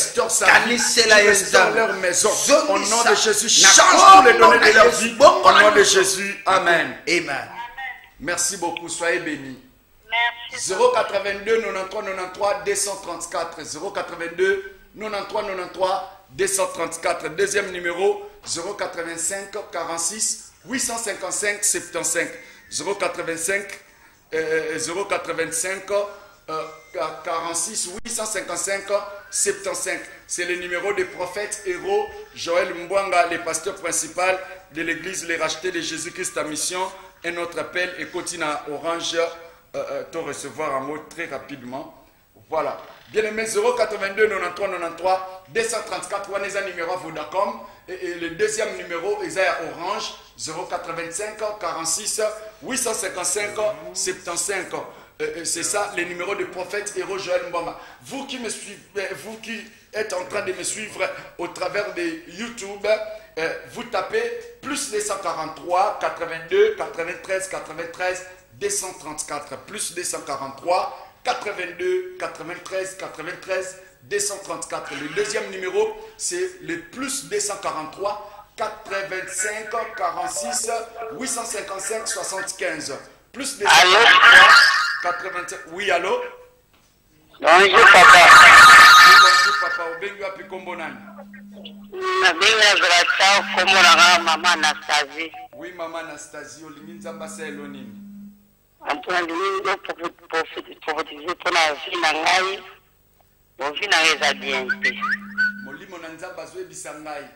Restaure leur maison. Au nom de Jésus, change tous les données de leur vie. Au nom de Jésus, Amen. Amen. Merci beaucoup, soyez bénis. Merci. 082 93 93 234 082 93 93 234. Deuxième numéro 085 46 855 75 085 46 855 75. C'est le numéro du prophète héros Joël Mbwanga, le pasteur principal de l'église Les Rachetés de Jésus-Christ à mission. Un autre appel et continue à Orange te recevoir un mot très rapidement. Voilà. Bien aimé, 082 93 93 234 on est un numéro Vodacom et le deuxième numéro est à Orange 085 46 855 75. C'est ça le numéro du prophète héros Joël Mbwanga. Vous qui me suivez, vous qui êtes en train de me suivre au travers de YouTube, vous tapez plus 243 82 93 93 234 plus 243 82 93 93 234. Le deuxième numéro c'est le plus 243 85 46 855 75 plus 243 85. Oui, allô? Bonjour papa. Bonjour papa, obengi wapi kombo nani? Nabenga Gracia kombo na mama Anastasie. Oui, maman Anastasie, olingi nzamba selo nini? Ampona ndingo prophétiser pour la vie na ngai. Mon vie na eza bien te. Molimo na nzamba zoyebisa ngai.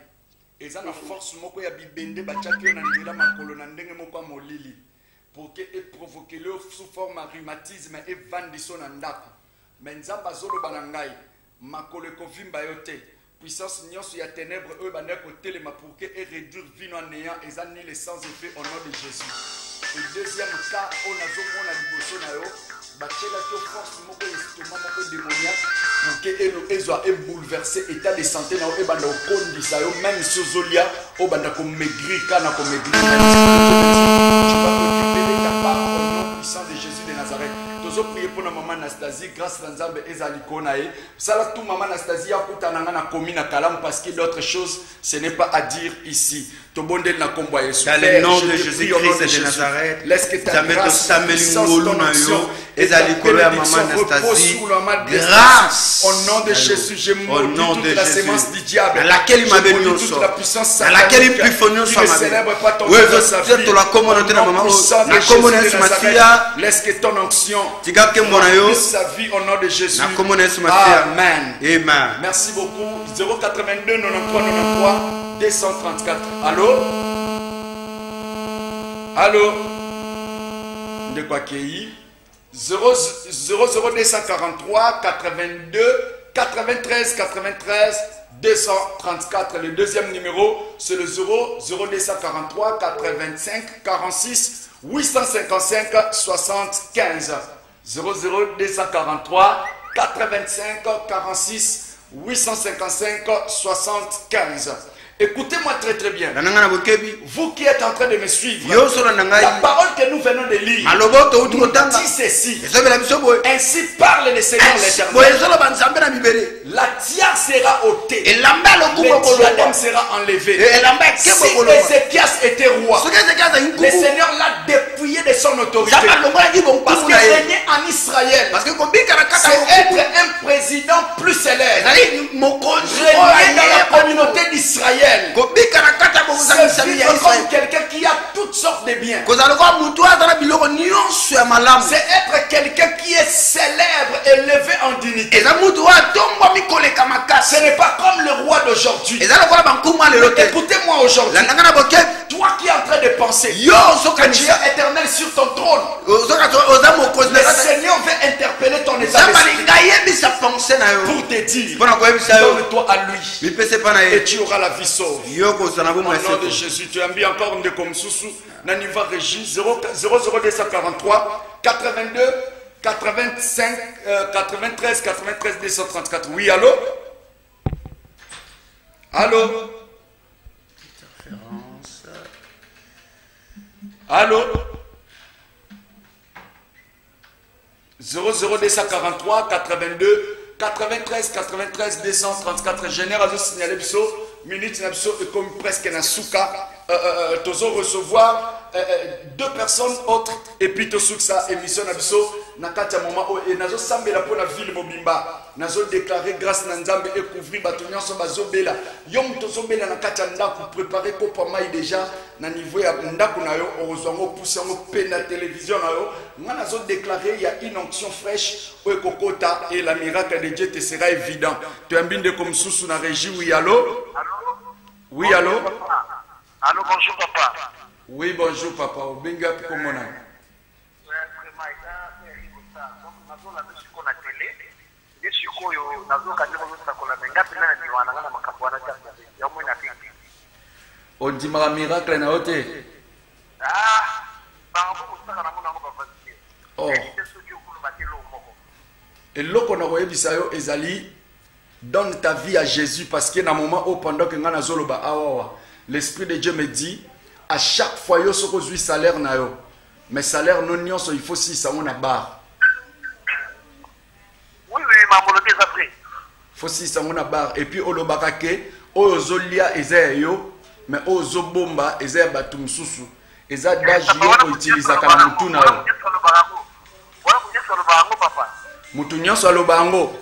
Eza na force moko ya bibende bachaki yo na nzela makolo na ndenge moko ya molili. Pour que et provoquer le sous forme de rhumatisme et vandiso na ndako. Mais nzamba zolo banangai makolo kovimba yote. Puissance nyonso ya ténèbres eux banda ko telema pour que et réduire vino en néant et annuler sans effet au nom de Jésus. Le deuxième cas on a zo mona liboso na yo batela to force moko estomac moko démoniaque pour pratiquer et bouleverser l'état de santé na e banda okondisa yo même sozolia o banda ko maigrir kana ko maigrir. Tu vas récupérer ta part au nom puissant de Jésus de Nazareth. Tozo prier pour maman Anastasie grâce à Nzambe ezali konae. Sala tout maman Anastasie akutana na commune à Kalam parce que d'autres choses ce n'est pas à dire ici. Dans le nom de Jésus-Christ de Nazareth, laisse que ta grâce, ton onction et ta grâce. Au nom de Jésus, je maudis toute la sémence du diable. À laquelle il m'a béni au sort. À laquelle il peut fournir soit ma vie. Oui, je sais la communauté de maman. La communauté de ma fille. Laisse que ton onction puisse sa vie au nom de Jésus. Amen. Amen. Merci beaucoup. 082 93 93 234. Allô? Allô? De quoi qu'il 00243 82 93 93 234. Le deuxième numéro, c'est le 00243 85 46 855 75. 00243 85 46 855 75. Écoutez-moi très très bien. Vous qui êtes en train de me suivre, la parole que nous venons de lire nous dit ceci. Ainsi parle le Seigneur l'Éternel. La tiare sera ôtée, le diadème sera enlevé. Si Ézéchias était roi, le Seigneur l'a dépouillé de son autorité. Parce que régner en Israël, c'est être un président plus célèbre. Régner dans la communauté d'Israël, c'est vivre comme quelqu'un qui a toutes sortes de biens. C'est être quelqu'un qui est célèbre, élevé en dignité. Ce n'est pas comme le roi d'aujourd'hui. Écoutez-moi aujourd'hui. Toi qui es en train de penser que tu es éternel sur ton trône, le Seigneur veut interpeller ton état pour te dire, donne-toi à lui et tu auras la vie sauve. Au nom de Jésus, tu as mis encore de comme sous Naniva Régie 00243 82 85 93 93 234. Oui, allô? Allô? Allô? 00243 82 93 93 234. Général a signalé minute et comme presque na souka tozo recevoir deux personnes autres et puis to ça émission na biso na kati moment et nazo sambela pour la ville mobimba nazo déclarer grâce na Nzambe et couvrir bato nyonso bazobela yom tozo bela na kati ndako préparer ko pa mai déjà na niveau ya ndako na yo ozongo pousser ngo pe na télévision na yo nga nazo déclarer il y a une onction fraîche au kokota et la miracle de Dieu te sera évident. Tu as mbinde comme sous na régie. Oui, allô? Oui, allô? Allô, bonjour papa. Oui, bonjour papa. Obenga comment on a? On dit ma miracle na ote. Oh. Et l'autre on a bisayo ezali donne ta vie à Jésus parce qu'il y a un moment où pendant que ngana zoloba awa l'esprit de Dieu me dit à chaque fois yo soko zui salaire na yo mais salaire non nyonso il faut si ça on a barre. Oui ma volonté ça pris. Faut si ça on a barre et puis olobaka ke ozolia eza yo mais ozobomba eza batu mususu eza daji yo utiliser kana mutu na yo. Mutu nyonso alobango.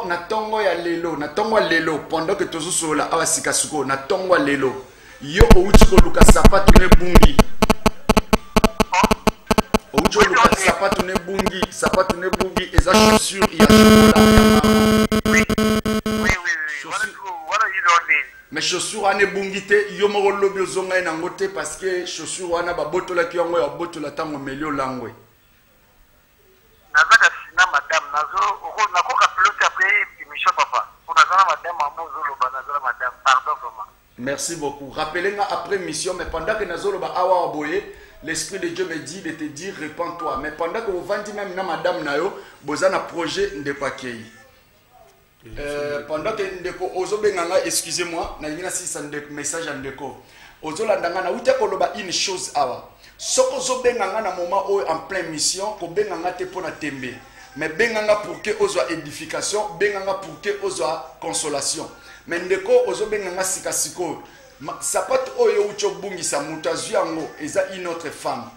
Natongo ya lelo natongo lelo pendant que tozo sola awasika suko natongo lelo yo outi ko luka sapatu ne bungi outi luka sapatu ne bungi eza chaussure ya chocolat. Mais chaussure ane bungi te yo mo lobi ozonga na ngote parce que chaussure wana ba botola ki yango ya botola tango melio langwe. Merci beaucoup. Rappelez-moi après mission, mais pendant que nous avons awa aboye, l'Esprit de Dieu me dit de te dire, répands-toi. Mais pendant que vous vendez même na madame Nayo, vous avez un projet de paquet. Pendant que ndeko ozo benganga, excusez-moi, na yina si ça message en ndeko. Ozo landanga na uta koloba une chose awa. Soko ozo benganga na moment où en pleine mission, ko benganga te pona tembe. Mais benganga pour que ozo édification, benganga pour que ozo consolation. Mais ndeko ozo benganga sikasiko. Sapat oyo ucho bungi sa mutazuango eza une autre femme.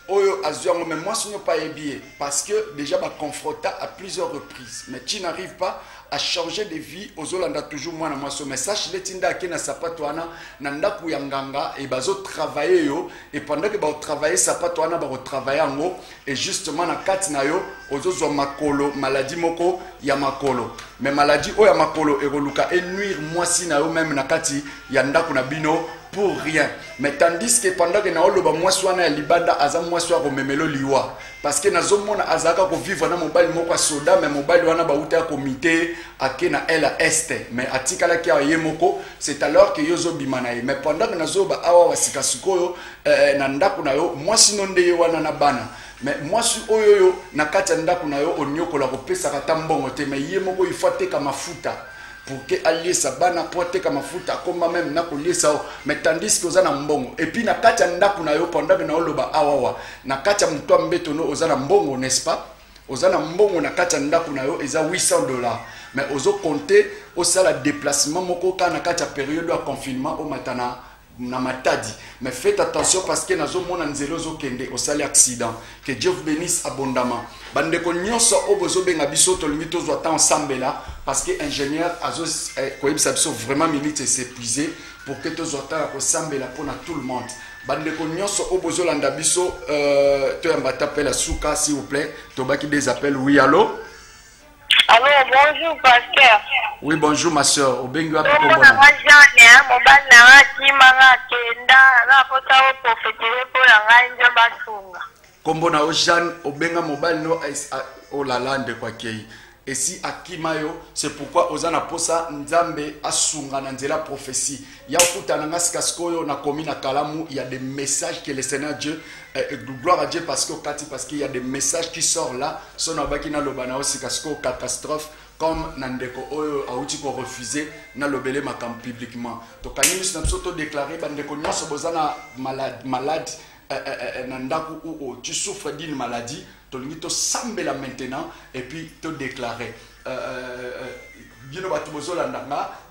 Oyo azuango mais moi ce n'est pas bien parce que déjà m'a confronté à plusieurs reprises. Mais tu n'arrives pas à changer de vie aux Olanda toujours moi na moi ce message les tinda ke na sapato ana na ndaku ya nganga et bazo travailler yo et pendant que ba travailler sapato ana ba retravailler ngo et justement na kati na yo ozo makolo maladie moko ya makolo mais maladie o ya makolo e roluka et nuire moi si na yo même na kati ya ndaku na bino pour rien. Mais tandis que pendant que na oloba moi swana ya libanda aza moi swa romemelo liwa parce que nazo mona azaka ko vivre na mobile moko soda mais mobile wana ba uta comité akena ela este mais atikala ki aye moko c'est alors que yozo bimana mais pendant que nazo ba awa wasika sukoyo na ndaku na yo moi sinon nde wana na bana mais moi si oyoyo na kati ndaku na yo onyokola ko pesa kata mbongo te mais ye moko il faut teka mafuta pour que allié sa bana porter comme mafuta comme même na kolie ça mais tandis que ozana mbongo et puis na kati ndaku na yo pendant que na oloba awawa na kati mutwa mbetono ozana mbongo n'est-ce pas ozana mbongo na kati ndaku na yo eza $800 mais ozo compter au sala déplacement moko ka na kati période de confinement au matana na matadi mais faites attention parce que nazo mona nzelo zo kende au sala accident que Dieu vous bénisse abondamment bande ko nyonso obozo benga biso to limito zo ta ensemble là parce que ingénieur azo ko yebisa biso vraiment minute s'épuiser pour que to zo ta ko sambela pona tout le monde bande ko nyonso obozo landa biso to yamba t'appelle à souka s'il vous plaît to baki des appels oui allô. Allô, bonjour, pasteur. Oui, bonjour, ma soeur. Au Bengu à Kombo na Jeanne, mobile na kimanga kenda, na pota o prophétiser pour la nganja basunga. Kombo na Jeanne, au Benga mobile no o la lande kwa kei. Et si akimayo, c'est pourquoi ozana posa nzambe asunga na nzela prophétie. Ya okuta na ngaskaskoyo na komi na kalamu, il y a des messages que le Seigneur Dieu gloire à Dieu parce qu'il y a des messages qui sortent là, son abaki na lobana aussi kasko catastrophe comme nandeko oyo auti ko refuser na lobele makam publiquement. Donc kanimi na soto déclarer bandeko nyonso bozana malade nandaku ou tu souffres d'une maladie, tu sambela maintenant et puis te déclarer.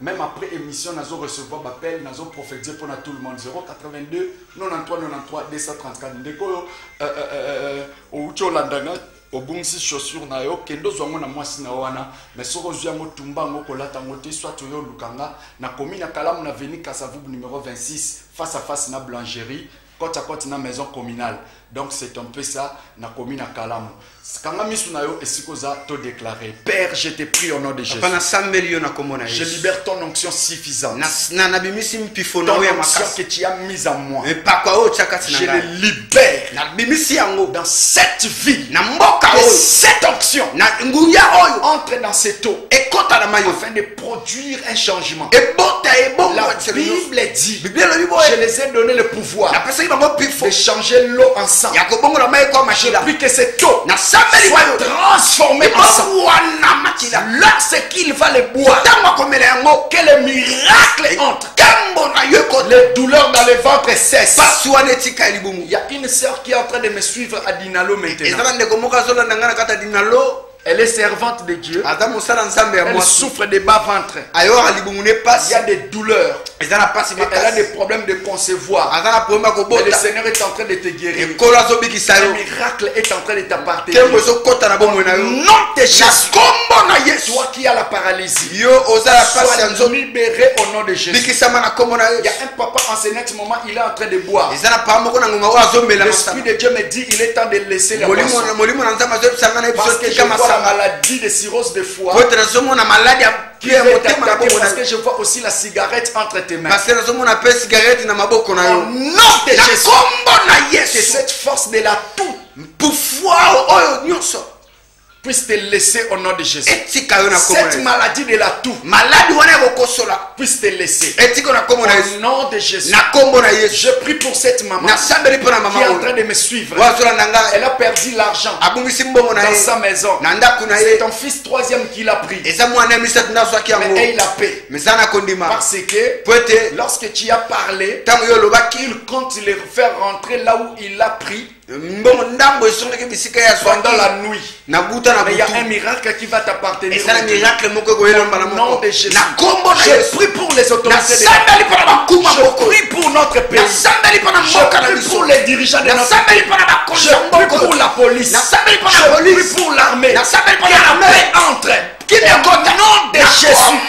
Même après émission, nous allons recevoir l'appel, nous allons prophétiser pour tout le monde. 082 93 93 234. Ndeko au Landanga au bungsi chaussure na yo kendo zongo na mwasi na wana mais soko zuango tumba ngoko lata ngote soit yo lukanga na komina kalamu na veni Kasavubu numéro 26 face à face na blancherie côte à côte na maison communale. Donc c'est un peu ça na commune à Kalamu. Kanga misu na yo esikoza to déclarer Père, je te prie au nom de Jésus. Je libère ton onction suffisante. Ton onction que tu as mise en moi. Je le libère dans cette vie. Et cette onction entre dans cette eau afin de produire un changement. La Bible dit, je les ai donné le pouvoir de changer l'eau en sang. Je prie que cette eau soit transformée en sang. Lorsqu'il va les boire, que les miracles entrent, les douleurs dans le ventre cessent. Il y a une sœur qui est en train de me suivre à Dinalo maintenant. Elle est servante de Dieu. Elle souffre de bas-ventre. Il y a des douleurs. Elle a des problèmes de concevoir. Mais le Seigneur est en train de te guérir. Le miracle est en train de t'appartenir. Non, de Jésus. Toi qui as la paralysie, sois libéré au nom de Jésus. Il y a un papa en ce moment, il est en train de boire. L'Esprit de Dieu me dit, il est temps de laisser la boisson. Parce que je vois la maladie de cirrhose de foie. Parce que je vois aussi la cigarette entre tes mains. Au nom de Jésus, que cette force de la toux puisse te laisser au nom de Jésus. Cette maladie de la toux puisse te laisser au nom de Jésus. Je prie pour cette maman qui est en train de me suivre. Elle a perdu l'argent dans sa maison. C'est ton fils troisième qui l'a pris. Mais il a payé. Parce que lorsque tu as parlé, il compte le faire rentrer là où il l'a pris pendant la nuit. Mais il y a un miracle qui va t'appartenir. Au nom de Jésus. Je prie pour les autorités de la paix. Je prie pour notre pays. Je prie pour les dirigeants de notre pays. Je prie pour la police. Je prie pour l'armée. Que la paix entre. Au nom de Jésus,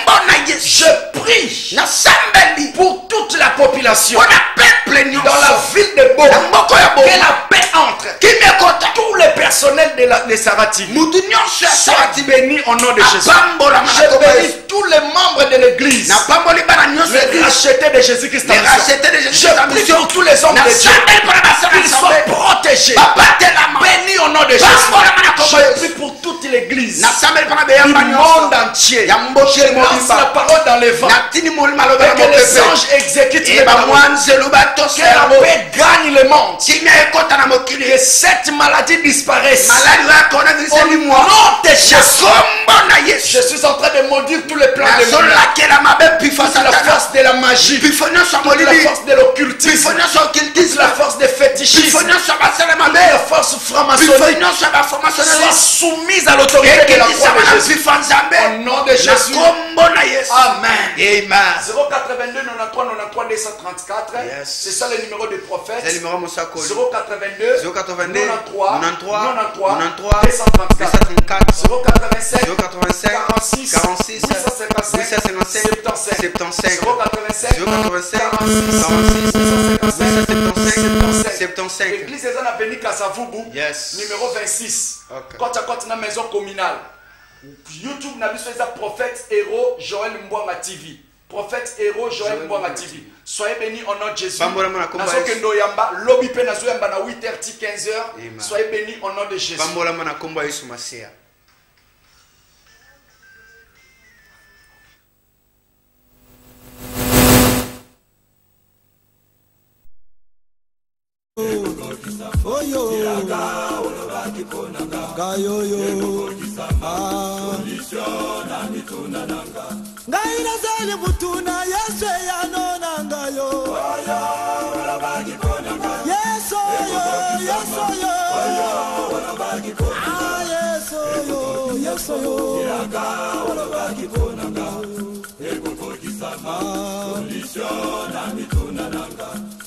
je prie pour toute la population dans la ville de Boma, que la paix entre. Tous les personnels de Sarati soient bénis au nom de Jésus. Je bénis tous les membres de l'église, les rachetés de Jésus-Christ. Je prie pour tous les hommes de Dieu, qu'ils soient protégés, bénis au nom de Jésus. Je prie pour toute l'église du monde entier. Je lance la parole dans les vents et que les anges exécutent les paroles. Que la paix gagne le monde. Que cette maladie disparaisse. Au nom de Jésus. Je suis en train de maudire tous les plans de l'homme. Toute la force de la magie, toute la force de l'occultisme, toute la force de fétichisme, la force franc-maçonnique soit soumise à l'autorité de la foi de Jésus. Au nom de Jésus. Amen. 082 93 93 234. C'est ça le numéro du prophète. 082 93 234. 087 46 855 77. 087 76. L'église est en avenue Kasavubu. Numéro 26. Quand tu as une maison communale. YouTube n'a vu ça prophète héros Joël Mbouama TV. Prophète héros Joël Mbouama TV. Soyez bénis au nom de Jésus. Lobby pe na 8h 15h. Soyez bénis au nom de Jésus. Ngaina zali mutuna Yesu ya nona ngayo. Yesu yo, Yesu yo. Yesu yo.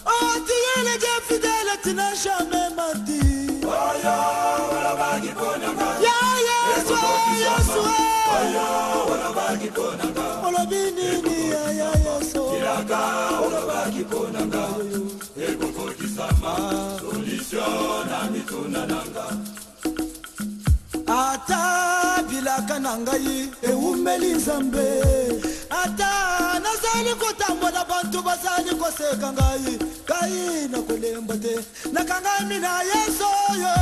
Atiele je fidèle tina jamais mati. Ya Yesu, Yesu. Olobini ni ya Yesu. Ata bilaka nangai eumeli nzambe. Ata nazali kotambola bantu bazali koseka ngai. Kai na kolemba te nakanga mina Yesu yo.